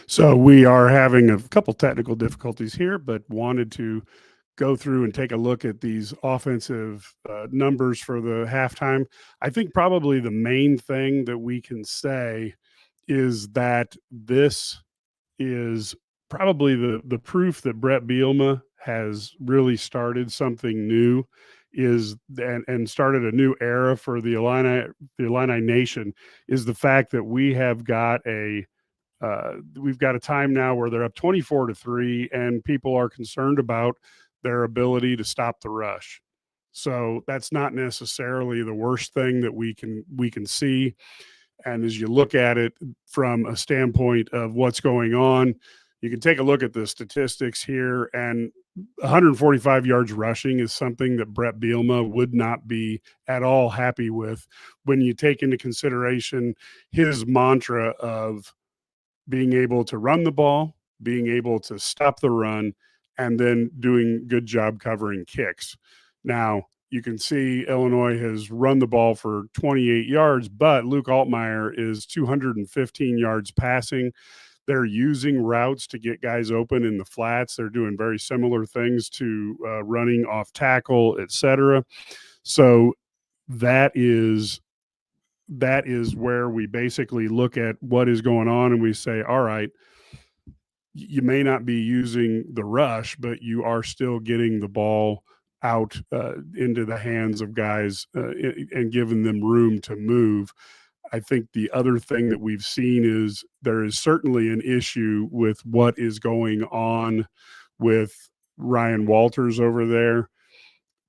So we are having a couple technical difficulties here, but wanted to go through and take a look at these offensive numbers for the halftime. I think probably the main thing that we can say is that this is probably the proof that Brett Bielema has really started something new is and started a new era for the Illini Nation is the fact that we've got a time now where they're up 24-3 and people are concerned about their ability to stop the rush. So that's not necessarily the worst thing that we can see. And as you look at it from a standpoint of what's going on, you can take a look at the statistics here. And 145 yards rushing is something that Brett Bielema would not be at all happy with when you take into consideration his mantra of being able to run the ball, being able to stop the run, and then doing good job covering kicks. Now, you can see Illinois has run the ball for 28 yards, but Luke Altmaier is 215 yards passing. They're using routes to get guys open in the flats. They're doing very similar things to running off tackle, etc. So that is where we basically look at what is going on and we say, all right, you may not be using the rush, but you are still getting the ball out into the hands of guys and giving them room to move. I think the other thing that we've seen is there is certainly an issue with what is going on with Ryan Walters over there.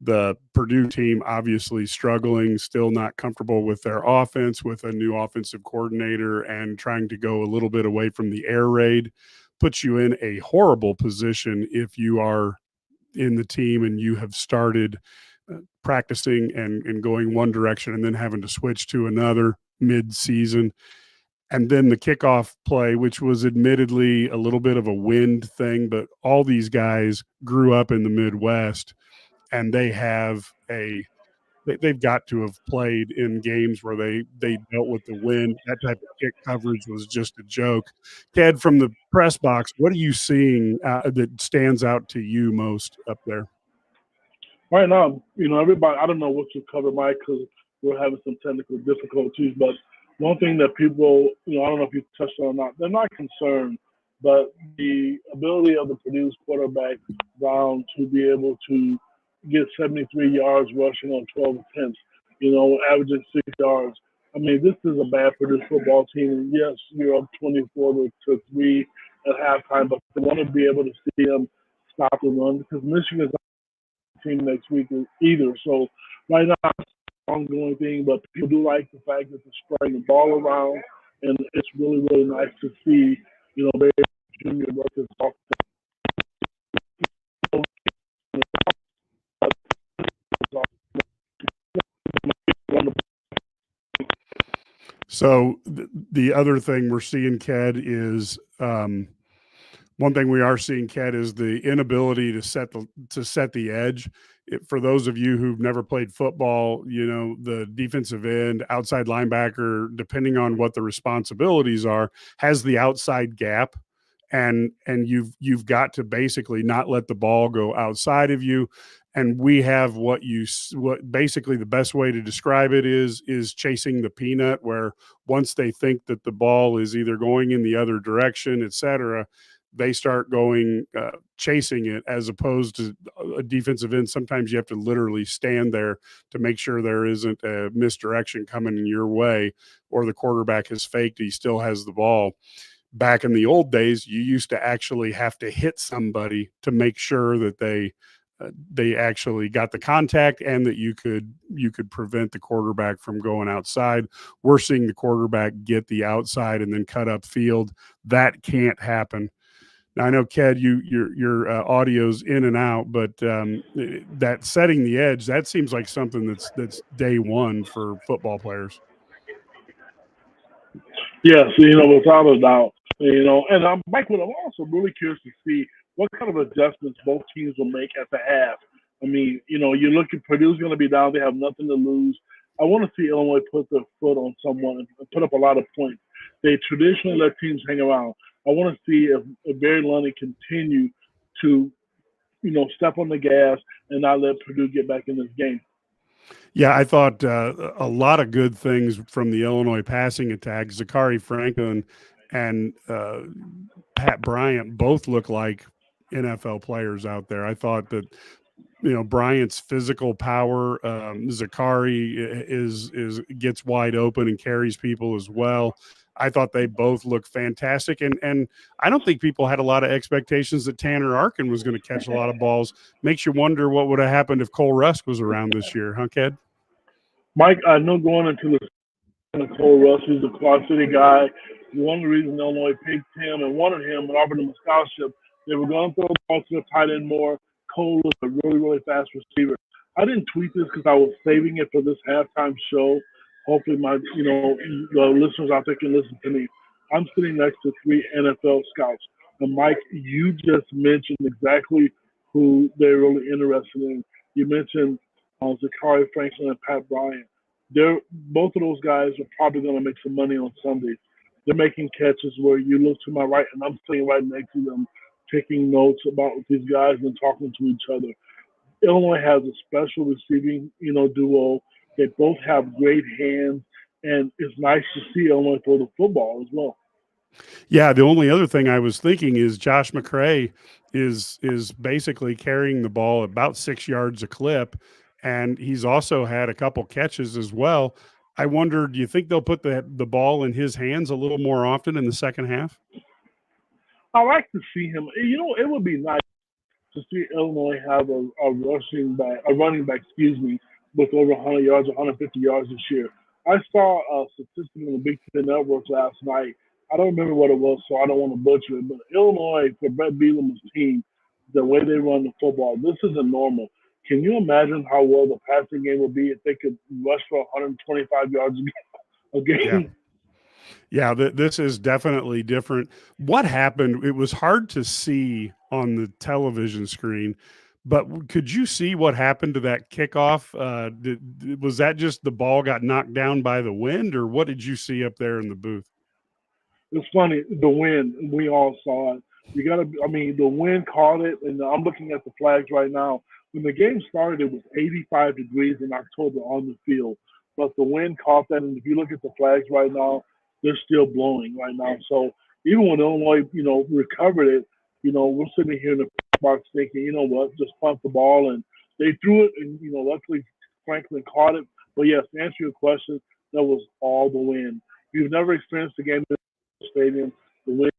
The Purdue team obviously struggling, still not comfortable with their offense, with a new offensive coordinator and trying to go a little bit away from the air raid, puts you in a horrible position if you are in the team and you have started practicing and going one direction and then having to switch to another mid-season. And then the kickoff play, which was admittedly a little bit of a wind thing, but all these guys grew up in the Midwest and they've got to have played in games where they dealt with the wind. That type of kick coverage was just a joke. Ted, from the press box, what are you seeing that stands out to you most up there? Right now, everybody, I don't know what you cover, Mike, because we're having some technical difficulties. But one thing that people, I don't know if you touched on or not, they're not concerned, but the ability of the Purdue's quarterback, Brown, to be able to get 73 yards rushing on 12 attempts, averaging 6 yards. I mean, this is a bad Purdue football team. And yes, you're up 24-3 at halftime, but they want to be able to see them stop the run because Michigan's team next week either. So right now, it's an ongoing thing, but people do like the fact that they're spreading the ball around, and it's really, really nice to see, Barry Junior work his off. So the other thing we're seeing, Ked, is one thing we are seeing, Ked, is the inability to set the edge. For those of you who've never played football, the defensive end, outside linebacker, depending on what the responsibilities are, has the outside gap, and you've got to basically not let the ball go outside of you. And we have what basically the best way to describe it is chasing the peanut, where once they think that the ball is either going in the other direction, et cetera, they start going chasing it, as opposed to a defensive end. Sometimes you have to literally stand there to make sure there isn't a misdirection coming in your way, or the quarterback has faked, he still has the ball. Back in the old days, you used to actually have to hit somebody to make sure that they actually got the contact and that you could prevent the quarterback from going outside. We're seeing the quarterback get the outside and then cut up field. That can't happen. Now, I know, Ked, your audio's in and out, but that setting the edge, that seems like something that's day one for football players. Yes, without a doubt. And Mike, I'm also really curious to see what kind of adjustments both teams will make at the half. I mean, you look at Purdue's going to be down; they have nothing to lose. I want to see Illinois put their foot on someone and put up a lot of points. They traditionally let teams hang around. I want to see if Barry Lundy continue to, step on the gas and not let Purdue get back in this game. Yeah, I thought a lot of good things from the Illinois passing attack. Zachary Franklin and Pat Bryant both look like NFL players out there. I thought that Bryant's physical power, Zachary is gets wide open and carries people as well. I thought they both looked fantastic, and I don't think people had a lot of expectations that Tanner Arkin was going to catch a lot of balls. Makes you wonder what would have happened if Cole Rusk was around this year, huh, Ked? Mike, I know going into the Cole Russ, he's a Quad City guy. One of the reasons Illinois picked him and wanted him and offered him a scholarship, they were going to throw the ball to the tight end more. Cole is a really, really fast receiver. I didn't tweet this because I was saving it for this halftime show. Hopefully, the listeners out there can listen to me. I'm sitting next to three NFL scouts. And Mike, you just mentioned exactly who they're really interested in. You mentioned Zachary Franklin and Pat Bryant. Both of those guys are probably going to make some money on Sundays. They're making catches where you look to my right and I'm sitting right next to them, taking notes about these guys and talking to each other. Illinois has a special receiving, duo. They both have great hands, and it's nice to see Illinois throw the football as well. Yeah, the only other thing I was thinking is Josh McCray is basically carrying the ball about 6 yards a clip, and he's also had a couple catches as well. I wonder, do you think they'll put the ball in his hands a little more often in the second half? I like to see him. It would be nice to see Illinois have a running back, with over 100 yards, 150 yards this year. I saw a statistic on the Big Ten Network last night. I don't remember what it was, so I don't want to butcher it. But Illinois, for Brett Bielema's team, the way they run the football, this isn't normal. Can you imagine how well the passing game would be if they could rush for 125 yards a Yeah. game? Yeah, this is definitely different. What happened? It was hard to see on the television screen, but could you see what happened to that kickoff? Was that just the ball got knocked down by the wind, or what did you see up there in the booth? It's funny, the wind, we all saw it. The wind caught it, and I'm looking at the flags right now. When the game started, it was 85 degrees in October on the field, but the wind caught that, and if you look at the flags right now, they're still blowing right now. So even when Illinois, recovered it, we're sitting here in the box thinking, you know what, just punt the ball, and they threw it, and luckily Franklin caught it. But yes, to answer your question, that was all the wind. If you've never experienced a game stadium. The wind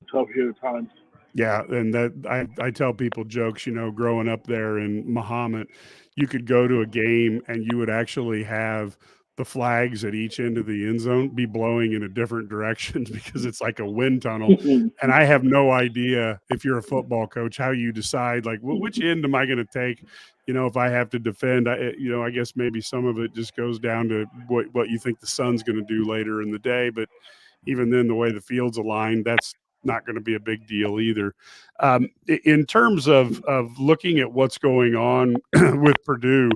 is tough here at times. Yeah, and I tell people jokes, growing up there in Mahomet, you could go to a game and you would actually have the flags at each end of the end zone be blowing in a different direction because it's like a wind tunnel. And I have no idea if you're a football coach how you decide like which end am I going to take? If I have to defend, I guess maybe some of it just goes down to what you think the sun's going to do later in the day, but even then, the way the field's aligned, that's not going to be a big deal either. In terms of looking at what's going on with Purdue,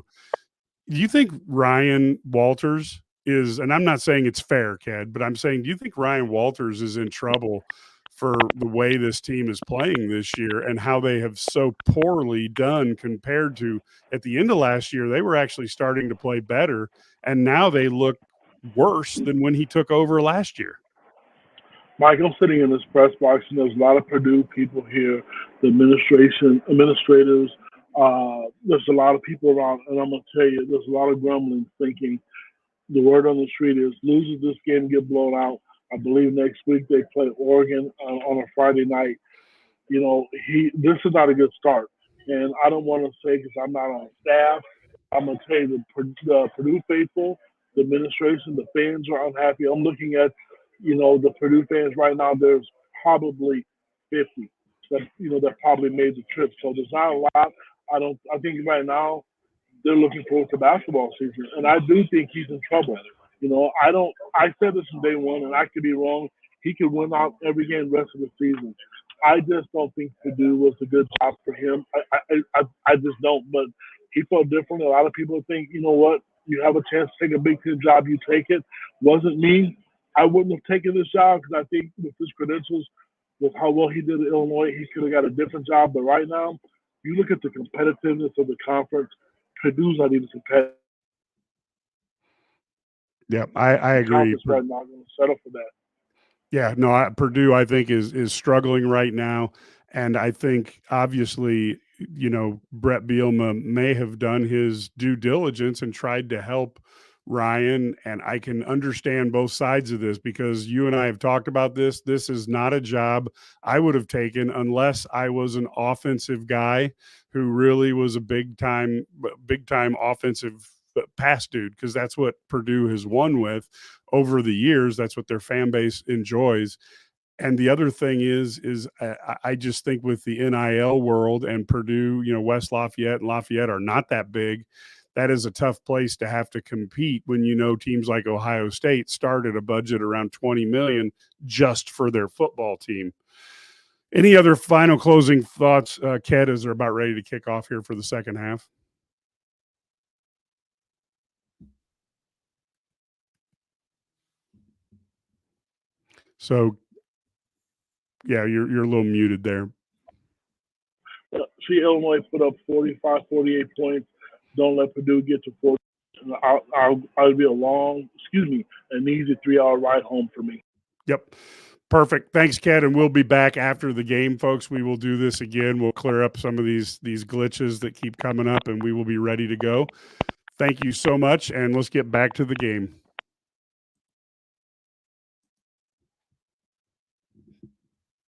do you think Ryan Walters is? And I'm not saying it's fair, Ked, but I'm saying, do you think Ryan Walters is in trouble for the way this team is playing this year and how they have so poorly done compared to at the end of last year? They were actually starting to play better, and now they look worse than when he took over last year. Mike, I'm sitting in this press box, and there's a lot of Purdue people here, the administrators. There's a lot of people around, and I'm going to tell you, there's a lot of grumbling, thinking the word on the street is loses this game, get blown out. I believe next week they play Oregon on a Friday night. This is not a good start. And I don't want to say because I'm not on staff. I'm going to tell you the Purdue faithful, the administration, the fans are unhappy. I'm looking at, the Purdue fans right now. There's probably 50 that probably made the trip. So there's not a lot. I think right now they're looking forward to basketball season, and I do think he's in trouble. I said this from day one, and I could be wrong. He could win out every game rest of the season. I just don't think Purdue was a good job for him. I just don't. But he felt different. A lot of people think, you know what, you have a chance to take a Big Ten job, you take it. Wasn't me. I wouldn't have taken this job because I think with his credentials, with how well he did at Illinois, he could have got a different job. But right now, you look at the competitiveness of the conference. Purdue's not even competitive. Yeah, I agree. Conference right now, I'm going to settle for that. Yeah, no, Purdue, I think, is struggling right now, and I think obviously, Brett Bielema may have done his due diligence and tried to help Ryan, and I can understand both sides of this because you and I have talked about this. This is not a job I would have taken unless I was an offensive guy who really was a big time offensive pass dude, because that's what Purdue has won with over the years. That's what their fan base enjoys. And the other thing is I just think with the NIL world and Purdue, West Lafayette and Lafayette are not that big. That is a tough place to have to compete when teams like Ohio State started a budget around 20 million just for their football team. Any other final closing thoughts, Ked, as they're about ready to kick off here for the second half? So, yeah, you're a little muted there. See, Illinois put up 45, 48 points. Don't let Purdue get to 40. I'll be an easy 3-hour ride home for me. Yep. Perfect. Thanks, Ken. And we'll be back after the game, folks. We will do this again. We'll clear up some of these glitches that keep coming up, and we will be ready to go. Thank you so much, and let's get back to the game.